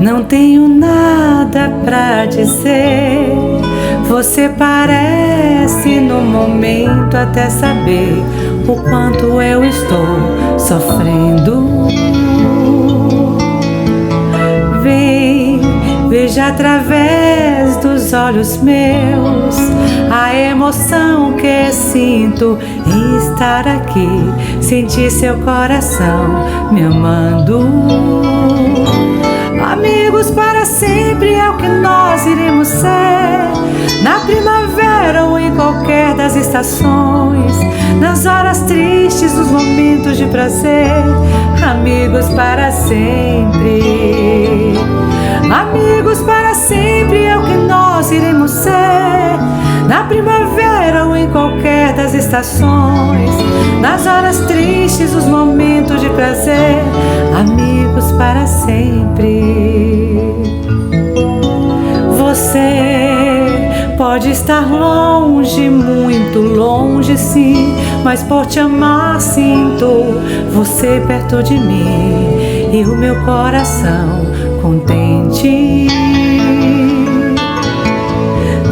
não tenho nada pra dizer. Você parece no momento até saber o quanto eu estou sofrendo. Vem, veja através dos olhos meus a emoção que sinto em estar aqui, sentir seu coração me amando. Amigos para sempre é o que nós iremos ser, na primavera ou em qualquer das estações, nas horas tristes, nos momentos de prazer. Amigos para sempre. Amigos para sempre é o que nós iremos ser, na primavera ou em qualquer das estações, nas horas tristes, nos momentos de prazer. Amigos para sempre. Você pode estar longe, muito longe sim, mas por te amar sinto você perto de mim e o meu coração contente.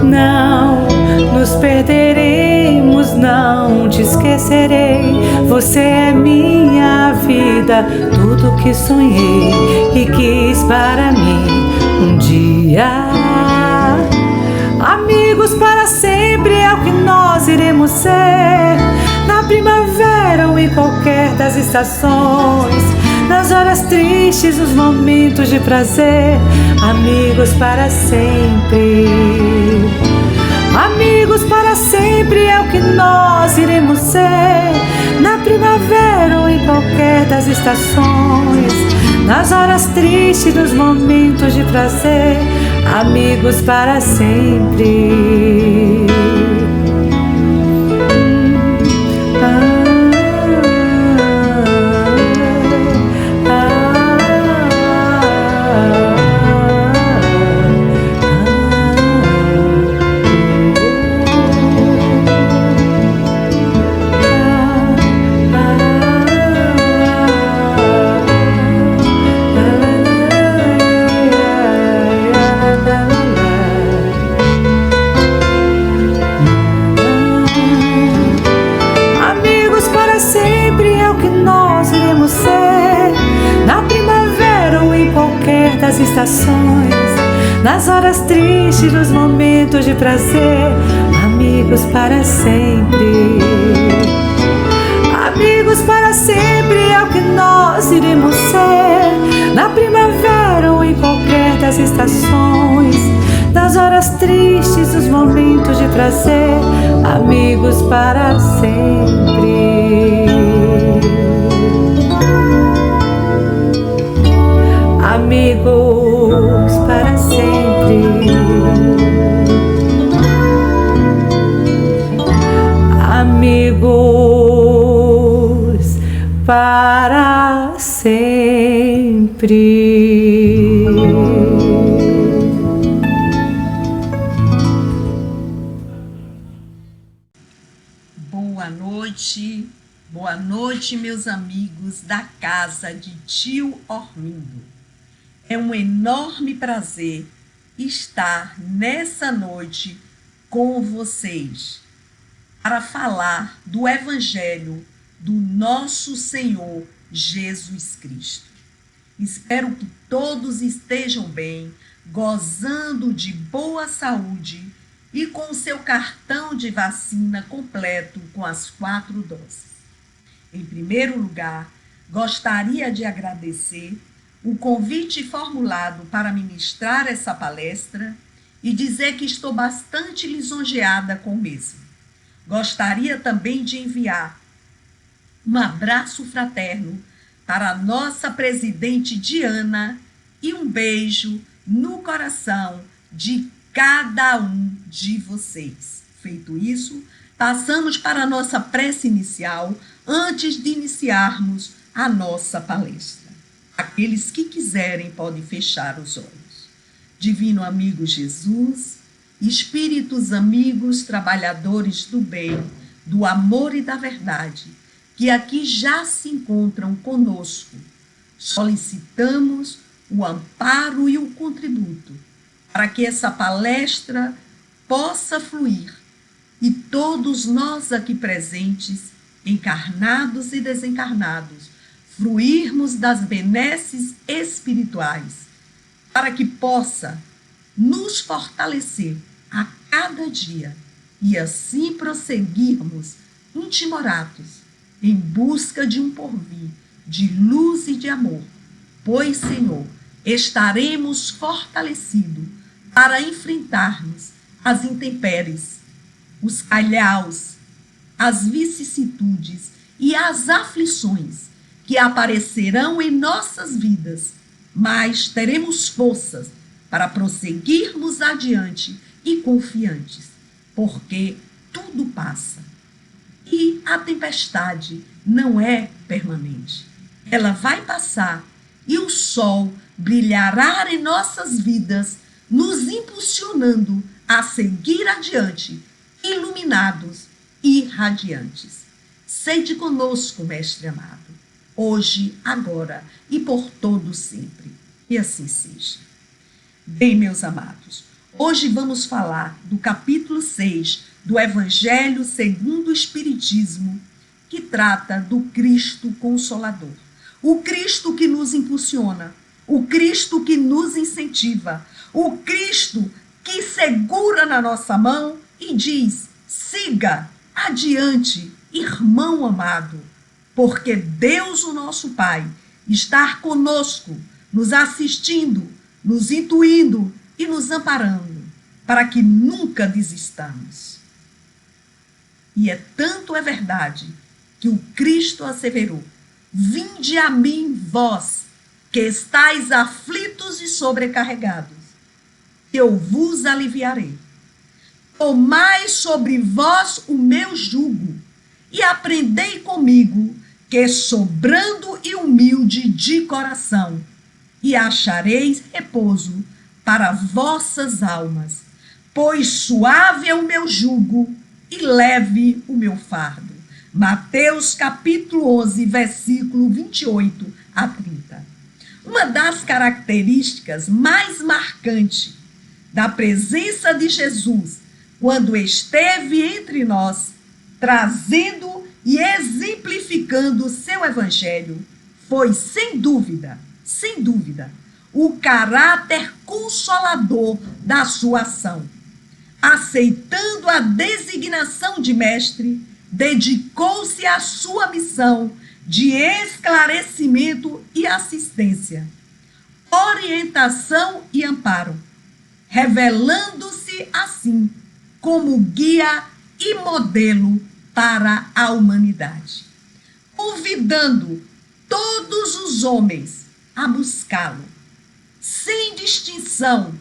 Não nos perderemos, não te esquecerei. Você é minha vida, tudo que sonhei e quis para mim um dia. Amigos para sempre é o que nós iremos ser, na primavera ou em qualquer das estações, nas horas tristes, nos momentos de prazer. Amigos para sempre. Amigos para sempre é o que nós iremos ser, na primavera ou em qualquer das estações, nas horas tristes, nos momentos de prazer. Amigos para sempre. Estações, nas horas tristes, nos momentos de prazer. Amigos para sempre. Amigos para sempre é o que nós iremos ser, na primavera ou em qualquer das estações, nas horas tristes, nos momentos de prazer. Amigos para sempre. Amigos para sempre. Amigos para sempre. Boa noite, meus amigos da casa de Tio Ormindo. É um enorme prazer estar nessa noite com vocês para falar do Evangelho do nosso Senhor Jesus Cristo. Espero que todos estejam bem, gozando de boa saúde e com o seu cartão de vacina completo com as 4 doses. Em primeiro lugar, gostaria de agradecer o convite formulado para ministrar essa palestra e dizer que estou bastante lisonjeada com o mesmo. Gostaria também de enviar um abraço fraterno para a nossa presidente Diana e um beijo no coração de cada um de vocês. Feito isso, passamos para a nossa prece inicial antes de iniciarmos a nossa palestra. Aqueles que quiserem podem fechar os olhos. Divino amigo Jesus, espíritos amigos, trabalhadores do bem, do amor e da verdade, que aqui já se encontram conosco, solicitamos o amparo e o contributo para que essa palestra possa fluir e todos nós aqui presentes, encarnados e desencarnados, fruirmos das benesses espirituais, para que possa nos fortalecer a cada dia e assim prosseguirmos intimoratos em busca de um porvir de luz e de amor, pois, Senhor, estaremos fortalecidos para enfrentarmos as intempéries, os calhaus, as vicissitudes e as aflições que aparecerão em nossas vidas, mas teremos forças para prosseguirmos adiante e confiantes, porque tudo passa. E a tempestade não é permanente. Ela vai passar e o sol brilhará em nossas vidas, nos impulsionando a seguir adiante, iluminados e radiantes. Sede conosco, Mestre amado, hoje, agora e por todo sempre. E assim seja. Bem, meus amados, hoje vamos falar do capítulo 6 do Evangelho segundo o Espiritismo, que trata do Cristo Consolador. O Cristo que nos impulsiona, o Cristo que nos incentiva, o Cristo que segura na nossa mão e diz: siga adiante, irmão amado, porque Deus, o nosso Pai, está conosco, nos assistindo, nos intuindo e nos amparando, para que nunca desistamos. E tanto é verdade que o Cristo asseverou: vinde a mim, vós, que estáis aflitos e sobrecarregados, que eu vos aliviarei. Tomai sobre vós o meu jugo e aprendei comigo, que sou brando e humilde de coração, e achareis repouso para vossas almas, pois suave é o meu jugo e leve o meu fardo. Mateus capítulo 11, versículo 28 a 30. Uma das características mais marcantes da presença de Jesus, quando esteve entre nós, trazendo e exemplificando o seu evangelho, foi, sem dúvida, o caráter consolador da sua ação. Aceitando a designação de mestre, dedicou-se à sua missão de esclarecimento e assistência, orientação e amparo, revelando-se assim como guia e modelo para a humanidade, convidando todos os homens a buscá-lo, sem distinção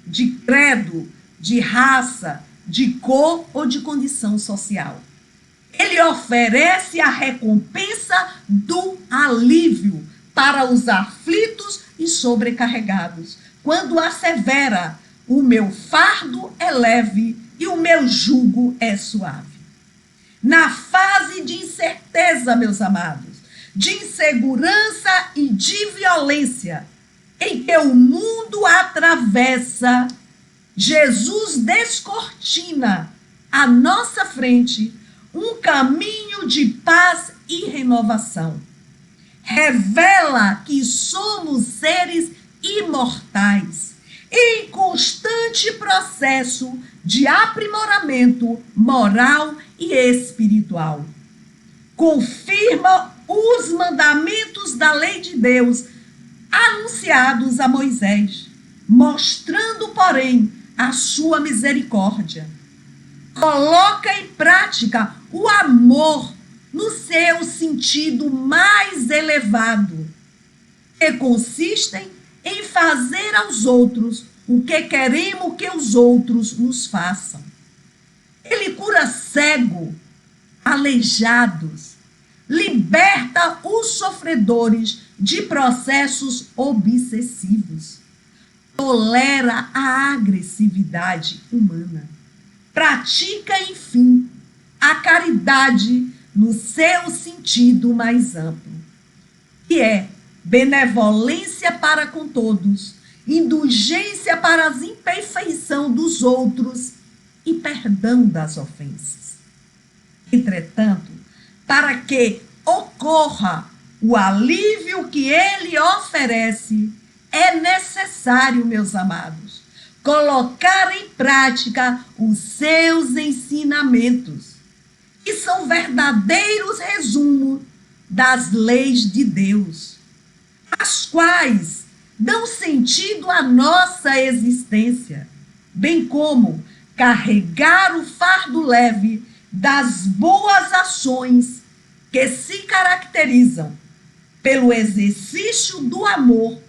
de credo, de raça, de cor ou de condição social. Ele oferece a recompensa do alívio para os aflitos e sobrecarregados, quando assevera: o meu fardo é leve e o meu jugo é suave. Na fase de incerteza, meus amados, de insegurança e de violência em que o mundo atravessa, Jesus descortina à nossa frente um caminho de paz e renovação. Revela que somos seres imortais, em constante processo de aprimoramento moral e espiritual. Confirma os mandamentos da lei de Deus anunciados a Moisés, mostrando, porém, a sua misericórdia. Coloca em prática o amor no seu sentido mais elevado, que consistem em fazer aos outros o que queremos que os outros nos façam. Ele cura cego, aleijados, liberta os sofredores de processos obsessivos, tolera a agressividade humana, pratica, enfim, a caridade no seu sentido mais amplo, que é benevolência para com todos, indulgência para as imperfeições dos outros e perdão das ofensas. Entretanto, para que ocorra o alívio que ele oferece, é necessário, meus amados, colocar em prática os seus ensinamentos, que são verdadeiros resumos das leis de Deus, as quais dão sentido à nossa existência, bem como carregar o fardo leve das boas ações que se caracterizam pelo exercício do amor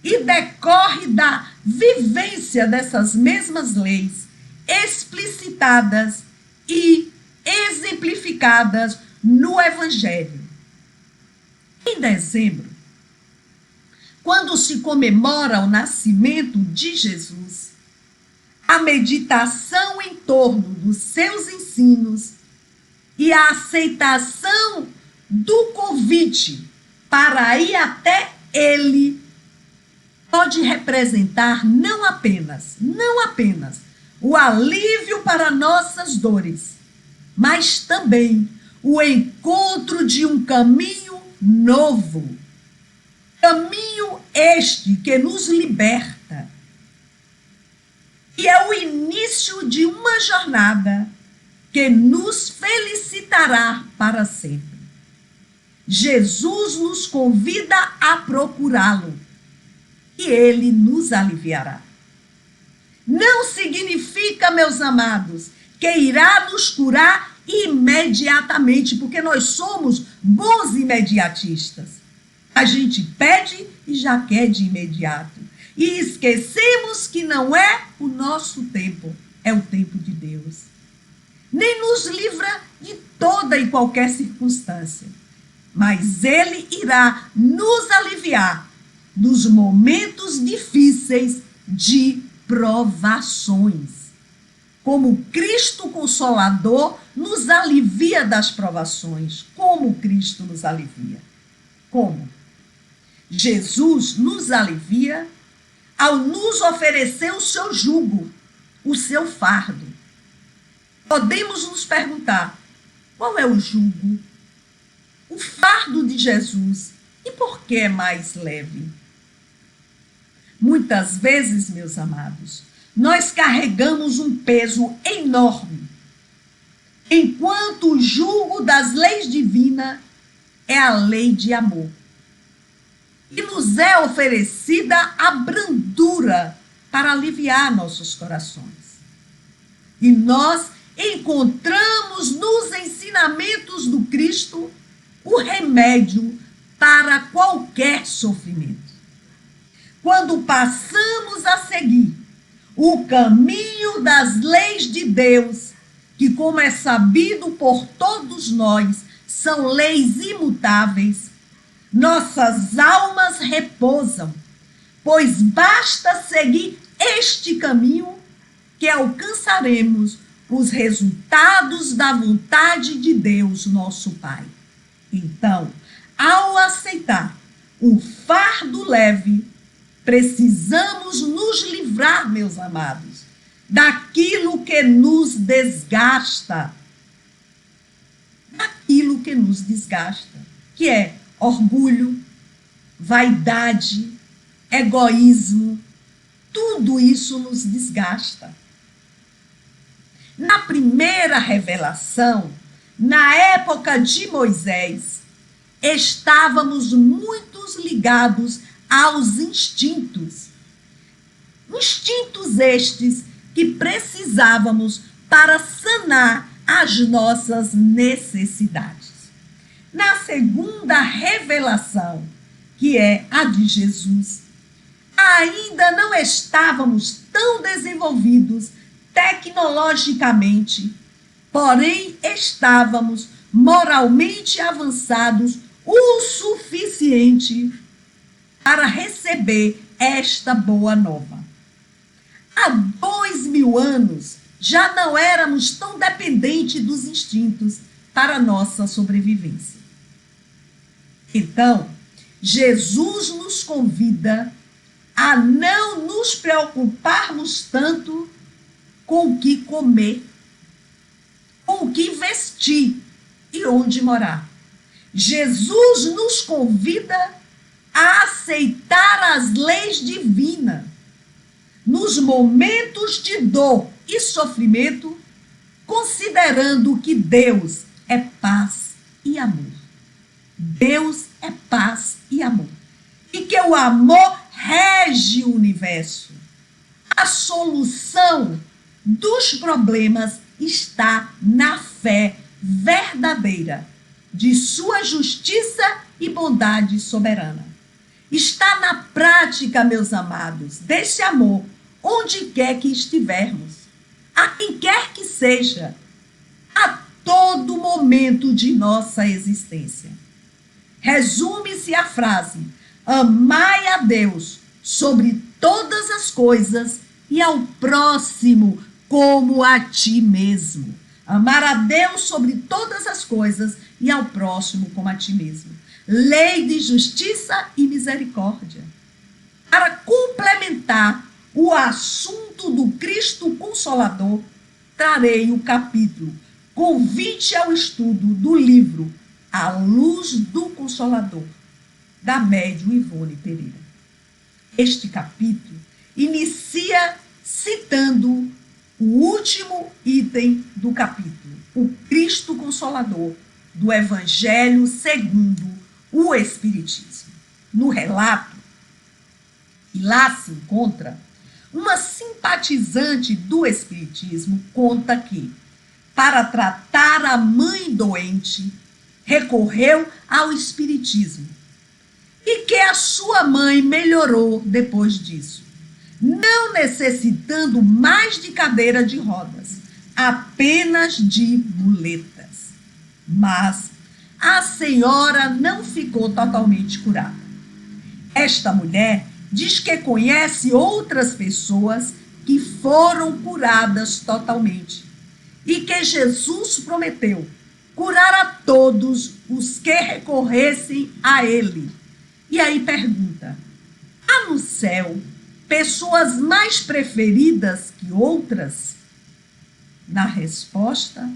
e decorre da vivência dessas mesmas leis explicitadas e exemplificadas no Evangelho. Em dezembro, quando se comemora o nascimento de Jesus, a meditação em torno dos seus ensinos e a aceitação do convite para ir até ele pode representar não apenas o alívio para nossas dores, mas também o encontro de um caminho novo. Caminho este que nos liberta. E é o início de uma jornada que nos felicitará para sempre. Jesus nos convida a procurá-lo e ele nos aliviará. Não significa, meus amados, que irá nos curar imediatamente, porque nós somos bons imediatistas. A gente pede e já quer de imediato. E esquecemos que não é o nosso tempo, é o tempo de Deus. Nem nos livra de toda e qualquer circunstância, mas ele irá nos aliviar dos momentos difíceis de provações. Como Cristo Consolador nos alivia das provações. Como Cristo nos alivia? Como? Jesus nos alivia ao nos oferecer o seu jugo, o seu fardo. Podemos nos perguntar, qual é o jugo? O fardo de Jesus. E por que é mais leve? Muitas vezes, meus amados, nós carregamos um peso enorme, enquanto o jugo das leis divinas é a lei de amor. E nos é oferecida a brandura para aliviar nossos corações. E nós encontramos nos ensinamentos do Cristo o remédio para qualquer sofrimento. Quando passamos a seguir o caminho das leis de Deus, que, como é sabido por todos nós, são leis imutáveis, nossas almas repousam, pois basta seguir este caminho que alcançaremos os resultados da vontade de Deus, nosso Pai. Então, ao aceitar o fardo leve, precisamos nos livrar, meus amados, daquilo que nos desgasta. Daquilo que nos desgasta, que é orgulho, vaidade, egoísmo, tudo isso nos desgasta. Na primeira revelação, na época de Moisés, estávamos muito ligados aos instintos. Instintos estes que precisávamos para sanar as nossas necessidades. Na segunda revelação, que é a de Jesus, ainda não estávamos tão desenvolvidos tecnologicamente, porém estávamos moralmente avançados o suficiente para receber esta boa nova. Há 2000 anos já não éramos tão dependentes dos instintos para nossa sobrevivência. Então, Jesus nos convida a não nos preocuparmos tanto com o que comer, com o que vestir e onde morar. Jesus nos convida a aceitar as leis divinas nos momentos de dor e sofrimento, considerando que Deus é paz e amor. Deus é paz e amor. E que o amor rege o universo. A solução dos problemas está na fé verdadeira de sua justiça e bondade soberana. Está na prática, meus amados, desse amor, onde quer que estivermos, a quem quer que seja, a todo momento de nossa existência. Resume-se a frase: amai a Deus sobre todas as coisas e ao próximo como a ti mesmo. Amar a Deus sobre todas as coisas e ao próximo como a ti mesmo. Lei de justiça e misericórdia. Para complementar o assunto do Cristo Consolador, trarei o capítulo Convite ao Estudo do livro A Luz do Consolador, da médium Ivone Pereira. Este capítulo inicia citando o último item do capítulo, o Cristo Consolador, do Evangelho segundo o Espiritismo. No relato, e lá se encontra, uma simpatizante do Espiritismo conta que, para tratar a mãe doente, recorreu ao Espiritismo e que a sua mãe melhorou depois disso, não necessitando mais de cadeira de rodas, apenas de muletas. Mas a senhora não ficou totalmente curada. Esta mulher diz que conhece outras pessoas que foram curadas totalmente e que Jesus prometeu curar a todos os que recorressem a ele. E aí pergunta: há no céu pessoas mais preferidas que outras? Na resposta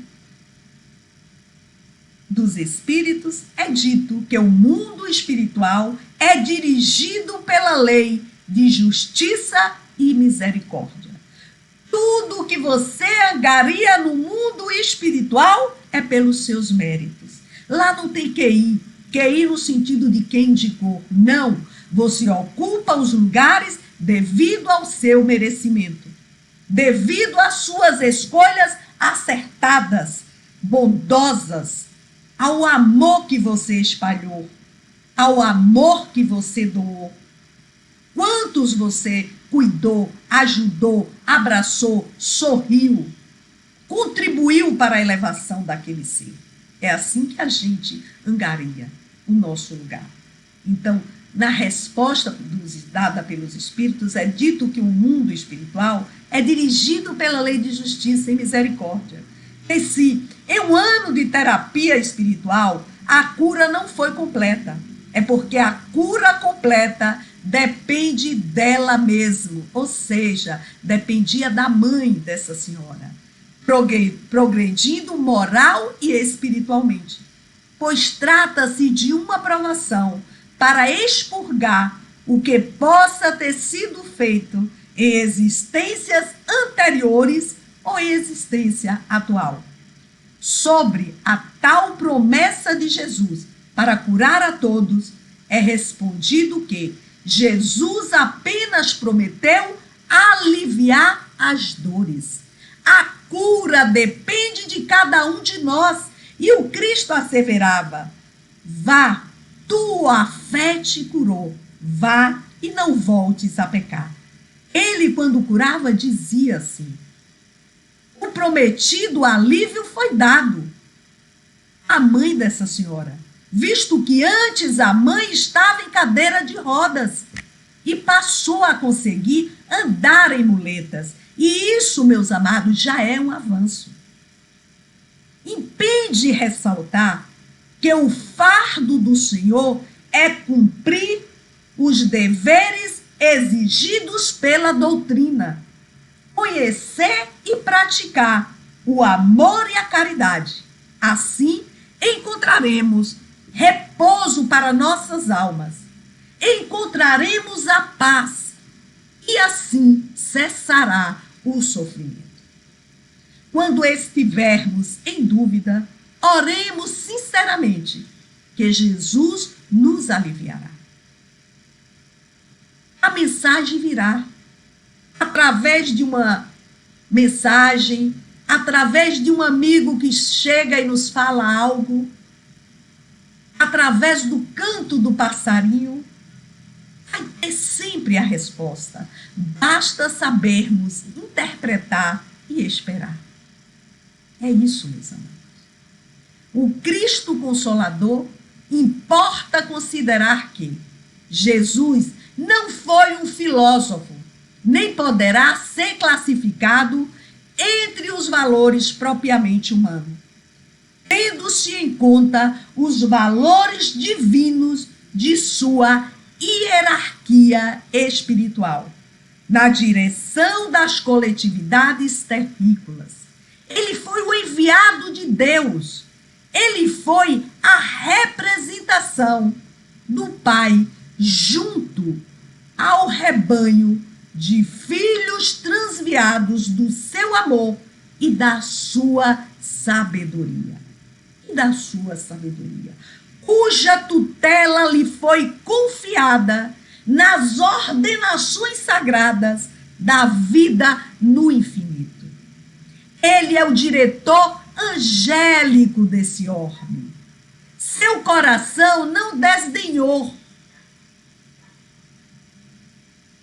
dos espíritos é dito que o mundo espiritual é dirigido pela lei de justiça e misericórdia. Tudo que você angaria no mundo espiritual é pelos seus méritos. Lá não tem QI no sentido de quem indicou. Não, você ocupa os lugares devido ao seu merecimento, devido às suas escolhas acertadas, bondosas, ao amor que você espalhou, ao amor que você doou. Quantos você cuidou, ajudou, abraçou, sorriu, contribuiu para a elevação daquele ser? É assim que a gente angaria o nosso lugar. Então, na resposta dada pelos espíritos, é dito que o mundo espiritual é dirigido pela lei de justiça e misericórdia. E se em um ano de terapia espiritual a cura não foi completa, é porque a cura completa depende dela mesma, ou seja, dependia da mãe dessa senhora, progredindo moral e espiritualmente, pois trata-se de uma provação para expurgar o que possa ter sido feito em existências anteriores ou em existência atual. Sobre a tal promessa de Jesus para curar a todos, é respondido que Jesus apenas prometeu aliviar as dores. A cura depende de cada um de nós. E o Cristo asseverava: vá, tua fé te curou, vá e não voltes a pecar. Ele, quando curava, dizia assim: o prometido alívio foi dado à mãe dessa senhora, visto que antes a mãe estava em cadeira de rodas e passou a conseguir andar em muletas. E isso, meus amados, já é um avanço. Impede ressaltar que o fardo do Senhor é cumprir os deveres exigidos pela doutrina, conhecer e praticar o amor e a caridade. Assim, encontraremos repouso para nossas almas, encontraremos a paz e assim cessará o sofrimento. Quando estivermos em dúvida, oremos sinceramente, que Jesus nos aliviará. A mensagem virá através de uma mensagem, através de um amigo que chega e nos fala algo, através do canto do passarinho. Vai ter sempre a resposta. Basta sabermos interpretar e esperar. É isso, meus amados. O Cristo Consolador importa considerar que Jesus não foi um filósofo, nem poderá ser classificado entre os valores propriamente humanos, tendo-se em conta os valores divinos de sua hierarquia espiritual, na direção das coletividades terrícolas. Ele foi o enviado de Deus. Ele foi a representação do Pai junto ao rebanho de filhos transviados do seu amor e da sua sabedoria. Cuja tutela lhe foi confiada nas ordenações sagradas da vida no infinito. Ele é o diretor angélico desse orbe. Seu coração não desdenhou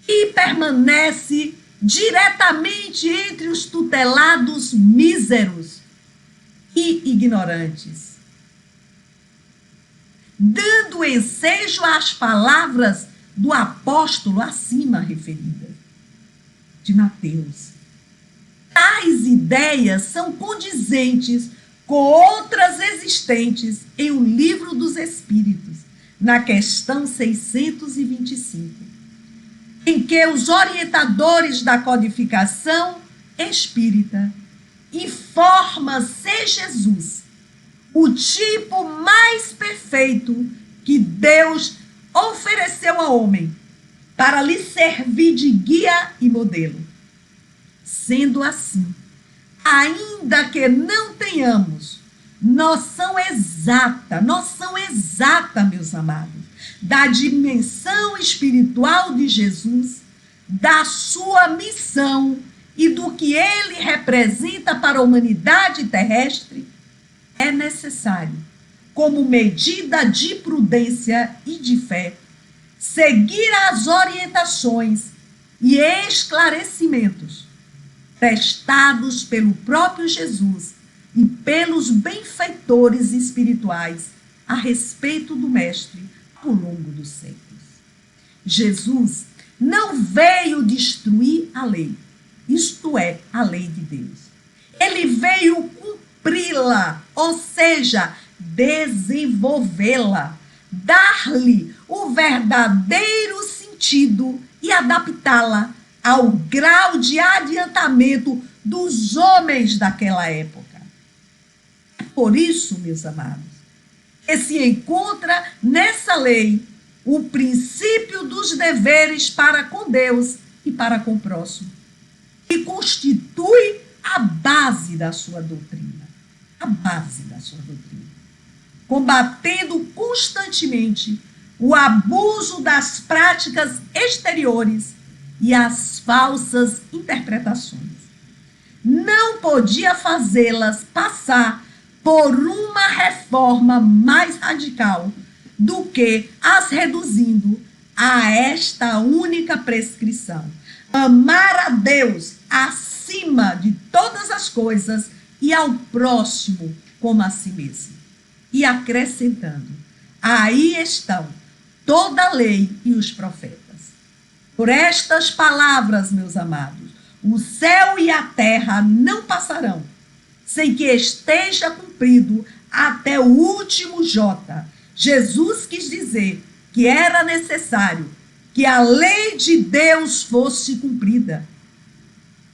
e permanece diretamente entre os tutelados míseros e ignorantes, dando ensejo às palavras do apóstolo acima referidas, de Mateus. Tais ideias são condizentes com outras existentes em O Livro dos Espíritos, na questão 625, em que os orientadores da codificação espírita informa ser Jesus o tipo mais perfeito que Deus ofereceu ao homem para lhe servir de guia e modelo. Sendo assim, ainda que não tenhamos noção exata, meus amados, da dimensão espiritual de Jesus, da sua missão e do que ele representa para a humanidade terrestre, é necessário, como medida de prudência e de fé, seguir as orientações e esclarecimentos prestados pelo próprio Jesus e pelos benfeitores espirituais a respeito do Mestre ao longo dos séculos. Jesus não veio destruir a lei, isto é, a lei de Deus. Ele veio cumpri-la, ou seja, desenvolvê-la, dar-lhe o verdadeiro sentido e adaptá-la ao grau de adiantamento dos homens daquela época. Por isso, meus amados, que se encontra nessa lei o princípio dos deveres para com Deus e para com o próximo, que constitui a base da sua doutrina. A base da sua doutrina. Combatendo constantemente o abuso das práticas exteriores e as falsas interpretações. Não podia fazê-las passar por uma reforma mais radical do que as reduzindo a esta única prescrição: amar a Deus acima de todas as coisas e ao próximo como a si mesmo. E acrescentando: aí estão toda a lei e os profetas. Por estas palavras, meus amados, o céu e a terra não passarão sem que esteja cumprido até o último jota. Jesus quis dizer que era necessário que a lei de Deus fosse cumprida,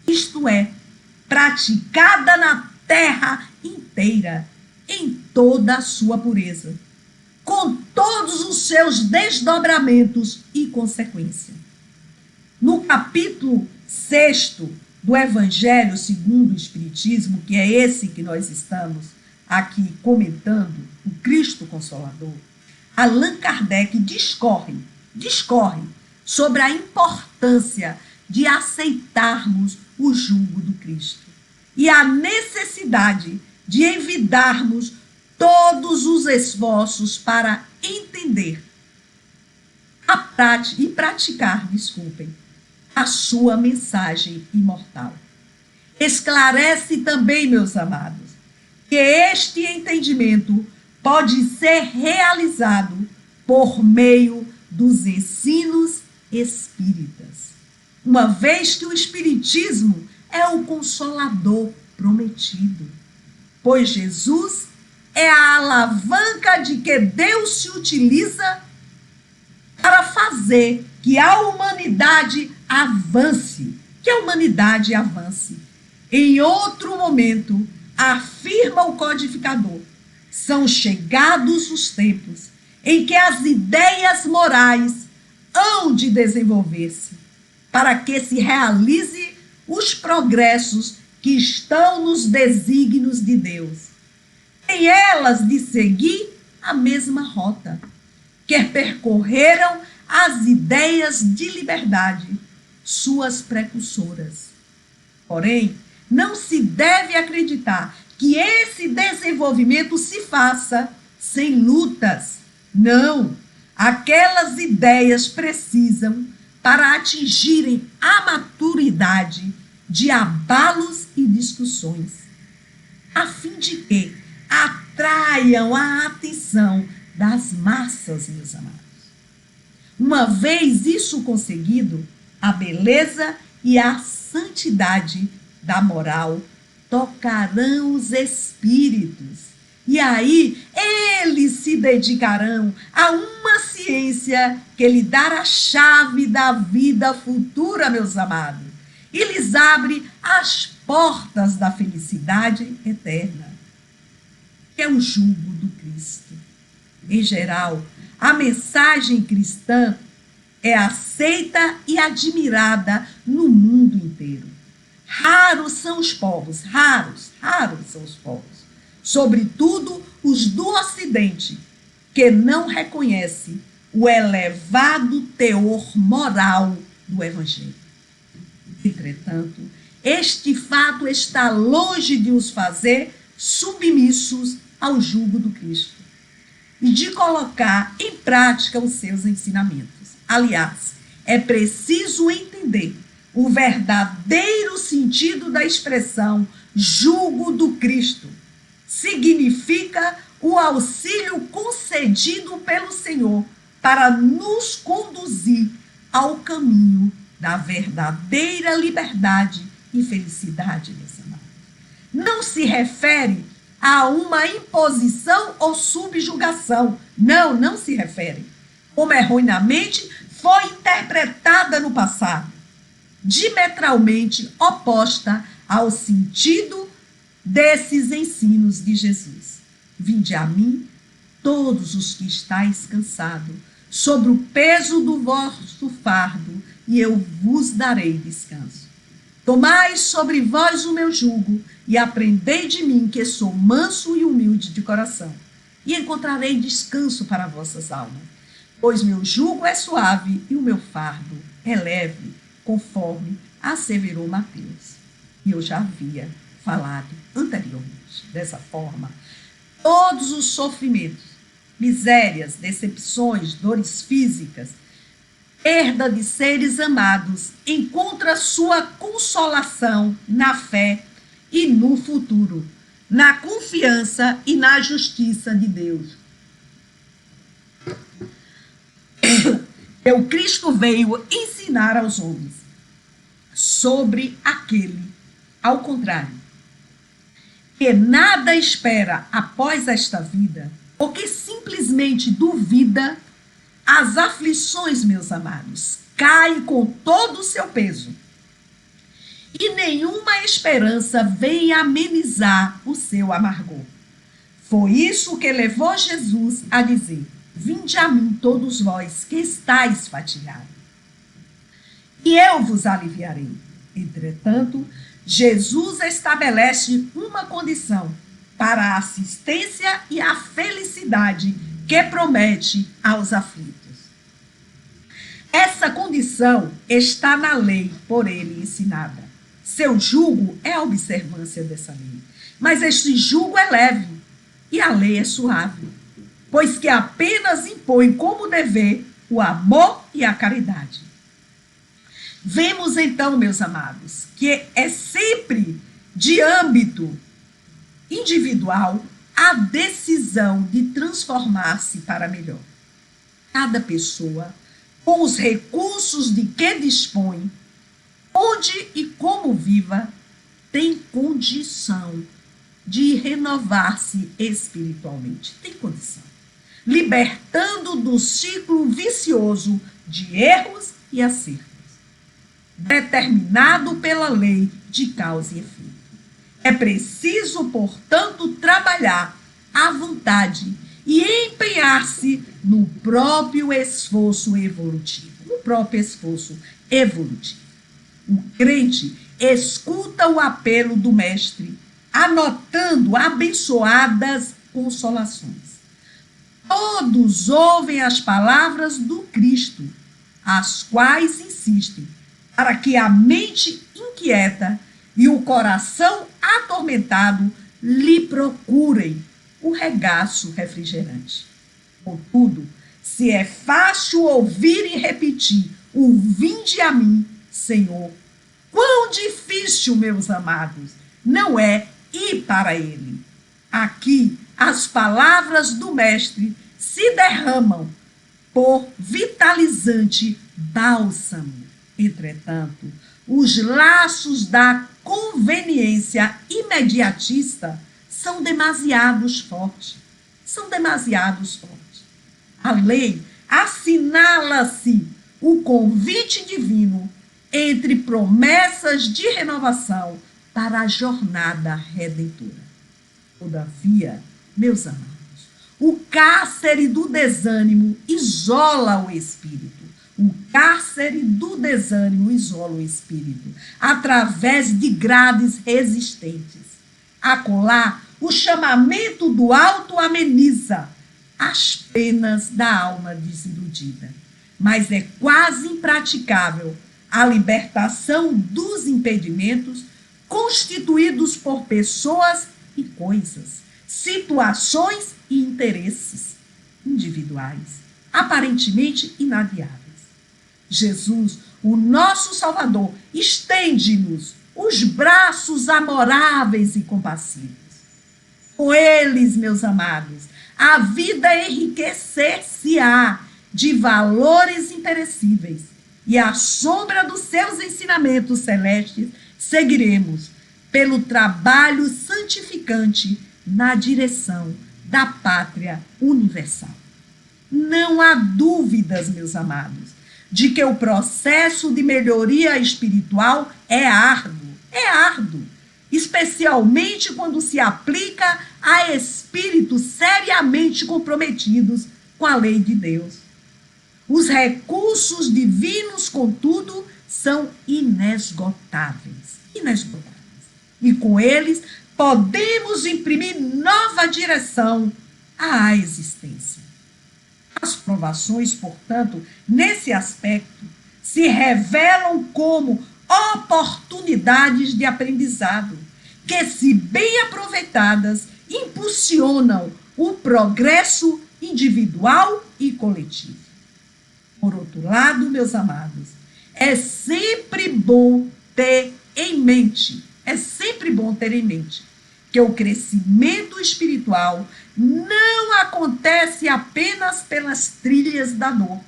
isto é, praticada na terra inteira, em toda a sua pureza, com todos os seus desdobramentos e consequências. No capítulo 6 do Evangelho segundo o Espiritismo, que é esse que nós estamos aqui comentando, o Cristo Consolador, Allan Kardec discorre sobre a importância de aceitarmos o jugo do Cristo e a necessidade de envidarmos todos os esforços para entender e praticar, a sua mensagem imortal. Esclarece também, meus amados, que este entendimento pode ser realizado por meio dos ensinos espíritas, uma vez que o Espiritismo é o consolador prometido, pois Jesus é a alavanca de que Deus se utiliza para fazer que a humanidade avance, Em outro momento, afirma o codificador, são chegados os tempos em que as ideias morais hão de desenvolver-se para que se realize os progressos que estão nos desígnios de Deus. Tem elas de seguir a mesma rota que percorreram as ideias de liberdade, suas precursoras. Porém, não se deve acreditar que esse desenvolvimento se faça sem lutas. Não, aquelas ideias precisam, para atingirem a maturidade, de abalos e discussões, a fim de que atraiam a atenção das massas, meus amados. Uma vez isso conseguido, a beleza e a santidade da moral tocarão os espíritos. E aí eles se dedicarão a uma ciência que lhe dará a chave da vida futura, meus amados, e lhes abre as portas da felicidade eterna, que é o jugo do Cristo. Em geral, a mensagem cristã é aceita e admirada no mundo inteiro. Raros são os povos, sobretudo os do Ocidente, que não reconhecem o elevado teor moral do Evangelho. Entretanto, este fato está longe de os fazer submissos ao jugo do Cristo e de colocar em prática os seus ensinamentos. Aliás, é preciso entender o verdadeiro sentido da expressão jugo do Cristo. Significa o auxílio concedido pelo Senhor para nos conduzir ao caminho da verdadeira liberdade e felicidade, meus amados. Não se refere a uma imposição ou subjugação. Não se refere. Como erroneamente foi interpretada no passado, diametralmente oposta ao sentido desses ensinos de Jesus. Vinde a mim, todos os que estáis cansados, sobre o peso do vosso fardo, e eu vos darei descanso. Tomai sobre vós o meu jugo, e aprendei de mim, que sou manso e humilde de coração, e encontrarei descanso para vossas almas. Pois meu jugo é suave e o meu fardo é leve, conforme asseverou Mateus. E eu já havia falado anteriormente. Dessa forma, todos os sofrimentos, misérias, decepções, dores físicas, perda de seres amados, encontra sua consolação na fé e no futuro, na confiança e na justiça de Deus. O Cristo veio ensinar aos homens sobre aquele, ao contrário, que nada espera após esta vida, ou que simplesmente duvida as aflições, meus amados, caem com todo o seu peso. E nenhuma esperança vem amenizar o seu amargor. Foi isso que levou Jesus a dizer: vinde a mim todos vós que estáis fatigados, e eu vos aliviarei. Entretanto, Jesus estabelece uma condição para a assistência e a felicidade que promete aos aflitos. Essa condição está na lei por ele ensinada. Seu jugo é a observância dessa lei. Mas este jugo é leve e a lei é suave, pois que apenas impõe como dever o amor e a caridade. Vemos então, meus amados, que é sempre de âmbito individual a decisão de transformar-se para melhor. Cada pessoa, com os recursos de que dispõe, onde e como viva, tem condição de renovar-se espiritualmente. Tem condição. Libertando do ciclo vicioso de erros e acertos, determinado pela lei de causa e efeito. É preciso, portanto, trabalhar à vontade e empenhar-se no próprio esforço evolutivo. O crente escuta o apelo do mestre, anotando abençoadas consolações. Todos ouvem as palavras do Cristo, as quais insistem para que a mente inquieta e o coração atormentado lhe procurem o regaço refrigerante. Contudo, se é fácil ouvir e repetir o vinde a mim, Senhor, quão difícil, meus amados, não é ir para ele. Aqui, as palavras do mestre se derramam por vitalizante bálsamo. Entretanto, os laços da conveniência imediatista são demasiados fortes. A lei assinala-se o convite divino entre promessas de renovação para a jornada redentora. Todavia, meus amados, o cárcere do desânimo isola o espírito. Através de grades resistentes. Acolá, o chamamento do alto ameniza as penas da alma desiludida. Mas é quase impraticável a libertação dos impedimentos constituídos por pessoas e coisas, situações e interesses individuais, aparentemente inadiáveis. Jesus, o nosso Salvador, estende-nos os braços amoráveis e compassivos. Com eles, meus amados, a vida enriquecer-se-á de valores imperecíveis, e à sombra dos seus ensinamentos celestes seguiremos pelo trabalho santificante na direção da pátria universal. Não há dúvidas, meus amados, de que o processo de melhoria espiritual é árduo, especialmente quando se aplica a espíritos seriamente comprometidos com a lei de Deus. Os recursos divinos, contudo, são inesgotáveis. E com eles podemos imprimir nova direção à existência. As provações, portanto, nesse aspecto, se revelam como oportunidades de aprendizado, que, se bem aproveitadas, impulsionam o progresso individual e coletivo. Por outro lado, meus amados, é sempre bom ter em mente que o crescimento espiritual não acontece apenas pelas trilhas da dor,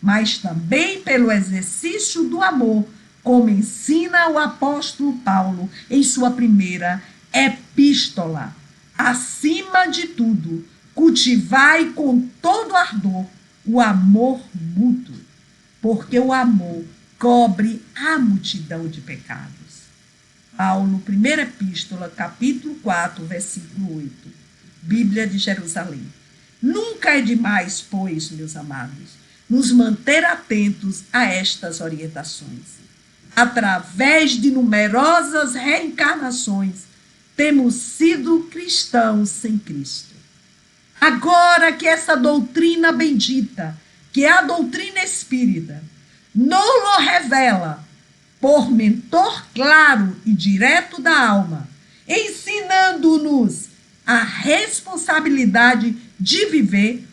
mas também pelo exercício do amor, como ensina o apóstolo Paulo em sua primeira epístola. Acima de tudo, cultivai com todo ardor o amor mútuo, porque o amor cobre a multidão de pecados. Paulo, primeira epístola, capítulo 4, versículo 8, Bíblia de Jerusalém. Nunca é demais, pois, meus amados, nos manter atentos a estas orientações. Através de numerosas reencarnações, temos sido cristãos sem Cristo. Agora que essa doutrina bendita, que é a doutrina espírita, nos revela por mentor claro e direto da alma, ensinando-nos a responsabilidade de viver,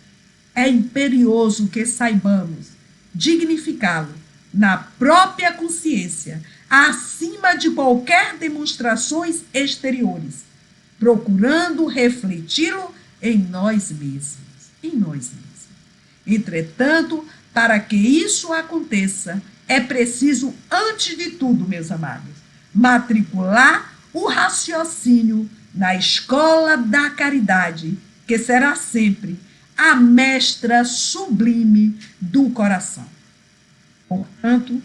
é imperioso que saibamos dignificá-lo na própria consciência, acima de qualquer demonstrações exteriores, procurando refleti-lo em nós mesmos. Entretanto, para que isso aconteça, é preciso, antes de tudo, meus amados, matricular o raciocínio na escola da caridade, que será sempre a mestra sublime do coração. Portanto,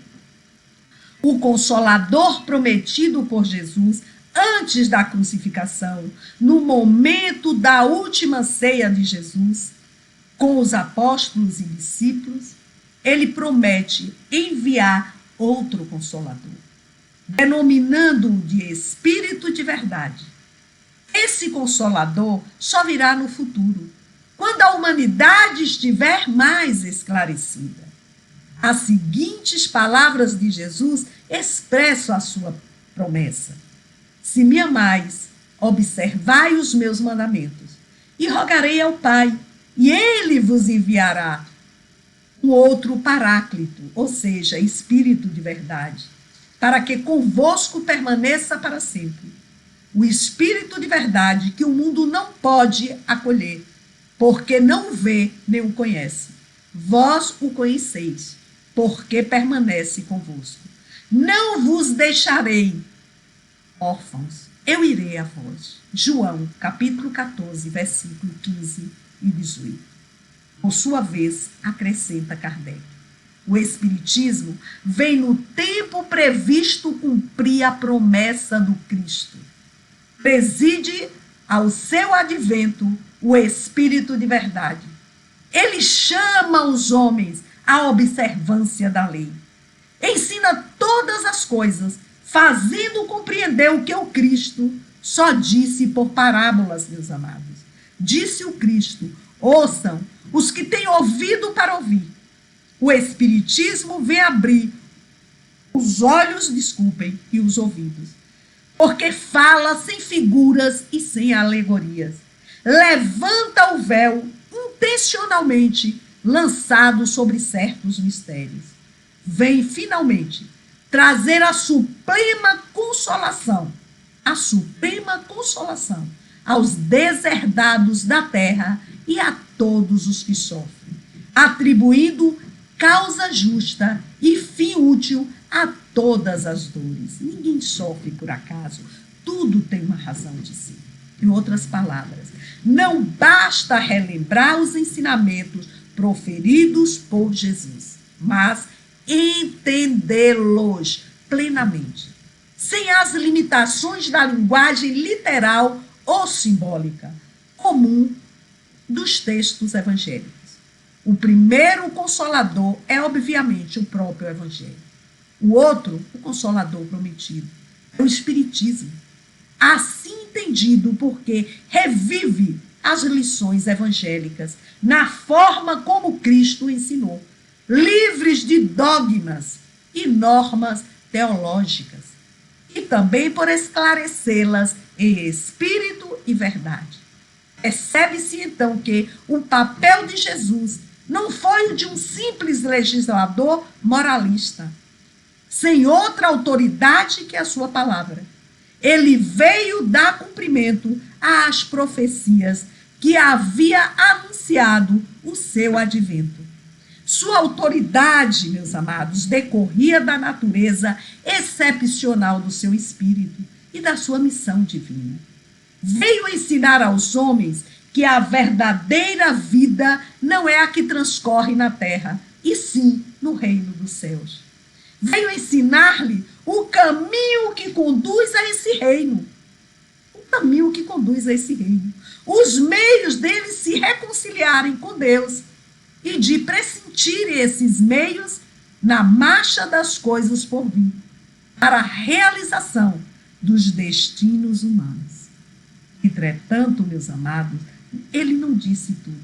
o Consolador prometido por Jesus antes da crucificação, no momento da última ceia de Jesus, com os apóstolos e discípulos, ele promete enviar outro Consolador, denominando-o de Espírito de verdade. Esse Consolador só virá no futuro, quando a humanidade estiver mais esclarecida. As seguintes palavras de Jesus expressam a sua promessa: se me amais, observai os meus mandamentos, e rogarei ao Pai, e ele vos enviará um outro Paráclito, ou seja, Espírito de verdade, para que convosco permaneça para sempre. O Espírito de verdade que o mundo não pode acolher, porque não vê nem o conhece. Vós o conheceis, porque permanece convosco. Não vos deixarei órfãos, eu irei a vós. João, capítulo 14, versículo 15 e 18. Por sua vez, acrescenta Kardec: o Espiritismo vem no tempo previsto cumprir a promessa do Cristo. Preside ao seu advento o Espírito de verdade. Ele chama os homens à observância da lei. Ensina todas as coisas, fazendo compreender o que o Cristo só disse por parábolas, meus amados. Disse o Cristo: ouçam os que têm ouvido para ouvir. O Espiritismo vem abrir os olhos, e os ouvidos, porque fala sem figuras e sem alegorias. Levanta o véu intencionalmente lançado sobre certos mistérios. Vem, finalmente, trazer a suprema consolação aos deserdados da terra e a todos os que sofrem, atribuindo causa justa e fim útil a todas as dores. Ninguém sofre por acaso, tudo tem uma razão de si. Em outras palavras, não basta relembrar os ensinamentos proferidos por Jesus, mas entendê-los plenamente, sem as limitações da linguagem literal ou simbólica comum dos textos evangélicos. O primeiro Consolador é, obviamente, o próprio Evangelho. O outro, o Consolador prometido, é o Espiritismo, assim entendido porque revive as lições evangélicas na forma como Cristo ensinou, livres de dogmas e normas teológicas, e também por esclarecê-las em espírito e verdade. Percebe-se, então, que o papel de Jesus não foi o de um simples legislador moralista, sem outra autoridade que a sua palavra. Ele veio dar cumprimento às profecias que havia anunciado o seu advento. Sua autoridade, meus amados, decorria da natureza excepcional do seu espírito e da sua missão divina. Veio ensinar aos homens que a verdadeira vida não é a que transcorre na terra, e sim no reino dos céus. Veio ensinar-lhe o caminho que conduz a esse reino. O caminho que conduz a esse reino. Os meios deles se reconciliarem com Deus e de pressentirem esses meios na marcha das coisas por vir, para a realização dos destinos humanos. Entretanto, meus amados, ele não disse tudo,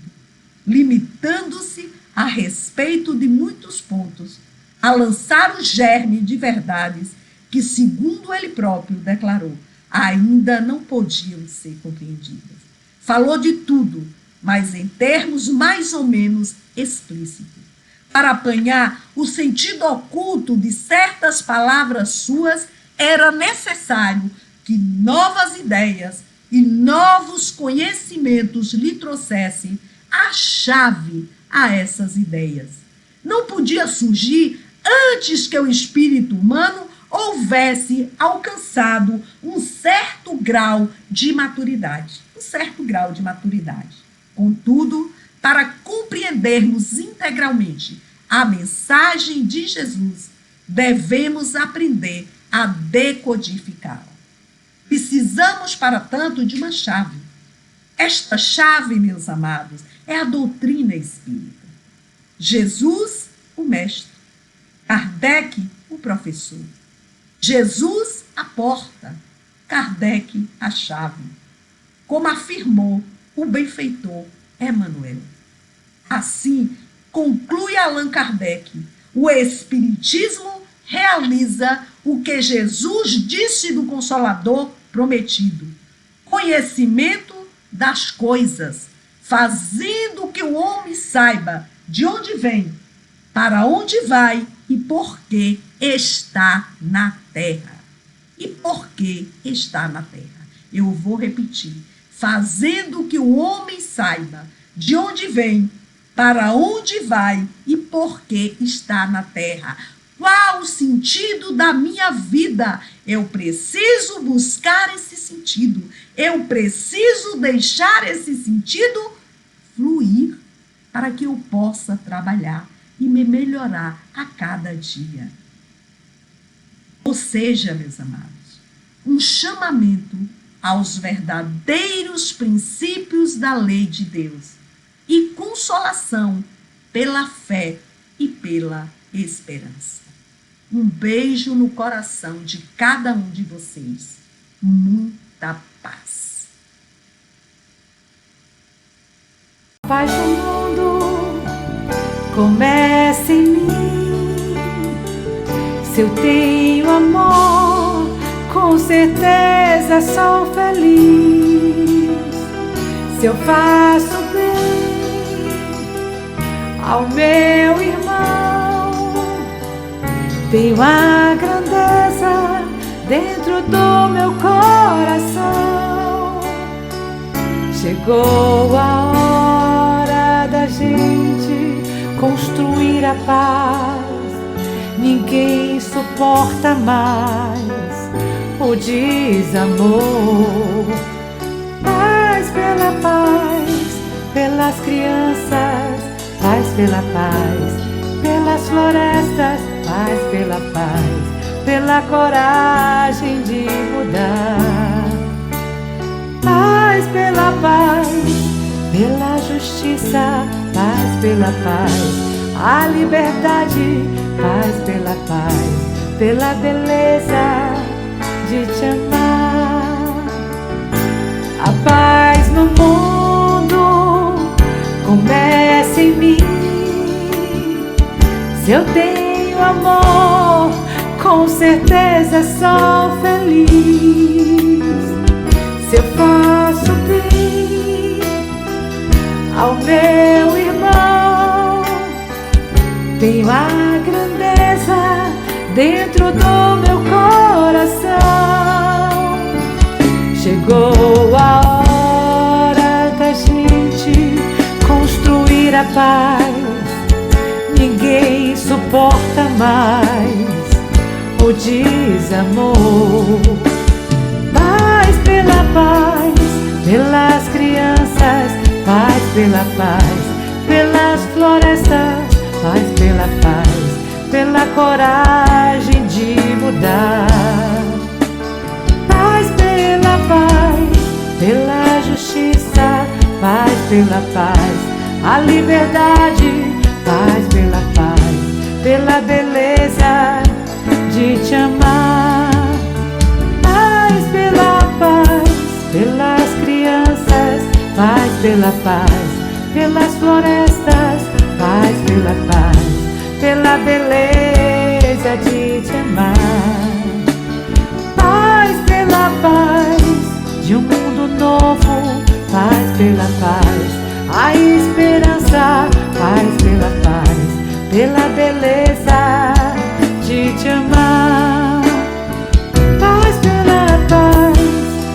limitando-se a respeito de muitos pontos, a lançar o germe de verdades que, segundo ele próprio declarou, ainda não podiam ser compreendidas. Falou de tudo, mas em termos mais ou menos explícitos. Para apanhar o sentido oculto de certas palavras suas, era necessário que novas ideias e novos conhecimentos lhe trouxessem a chave a essas ideias. Não podia surgir antes que o espírito humano houvesse alcançado um certo grau de maturidade. Contudo, para compreendermos integralmente a mensagem de Jesus, devemos aprender a decodificá-la. Precisamos, para tanto, de uma chave. Esta chave, meus amados, é a doutrina espírita. Jesus, o mestre. Kardec, o professor. Jesus, a porta. Kardec, a chave. Como afirmou o benfeitor Emmanuel. Assim, conclui Allan Kardec, o Espiritismo realiza o que Jesus disse do Consolador prometido: conhecimento das coisas, fazendo que o homem saiba de onde vem, para onde vai e por que está na terra. E por que está na terra? Eu vou repetir. Fazendo que o homem saiba de onde vem, para onde vai e por que está na terra. Qual o sentido da minha vida? Eu preciso buscar esse sentido. Eu preciso deixar esse sentido fluir para que eu possa trabalhar e me melhorar a cada dia. Ou seja, meus amados, um chamamento aos verdadeiros princípios da lei de Deus e consolação pela fé e pela esperança. Um beijo no coração de cada um de vocês. Muita paz. Paz do mundo começa em mim. Se eu tenho amor, com certeza sou feliz. Se eu faço bem ao meu irmão, tenho a grandeza dentro do meu coração. Chegou a hora da gente construir a paz. Ninguém suporta mais o desamor. Paz pela paz, pelas crianças, paz pela paz, pelas florestas, paz pela paz, pela coragem de mudar. Paz pela paz, pela justiça, paz pela paz, a liberdade, paz pela paz, pela beleza de te amar. A paz no mundo começa em mim. Se eu tenho amor, com certeza sou feliz. Se eu faço bem ao meu irmão, tenho a grandeza dentro do meu coração. Chegou a hora da gente construir a paz. Ninguém suporta mais o desamor. Paz pela paz, pelas crianças, pela paz, pelas florestas, paz pela paz, pela coragem de mudar. Paz pela paz, pela justiça, paz pela paz, a liberdade, paz pela paz, pela beleza de te amar. Paz pela paz, pelas crianças, paz pela paz, pelas florestas, paz pela paz, pela beleza de te amar. Paz pela paz, de um mundo novo, paz pela paz, a esperança, paz pela paz, pela beleza de te amar. Paz pela paz,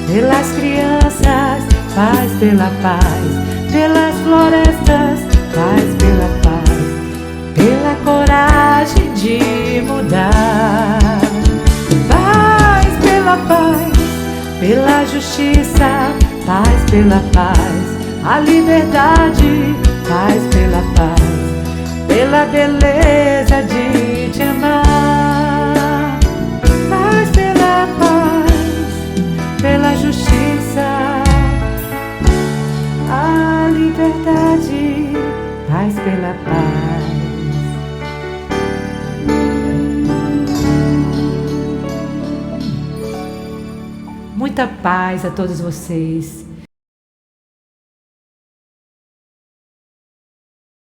pelas crianças, paz pela paz, pelas florestas, paz pela paz, pela coragem de mudar. Paz pela paz, pela justiça, paz pela paz, a liberdade, paz pela paz, pela beleza de te amar. Paz pela paz, pela justiça, a liberdade, paz pela paz. Muita paz a todos vocês.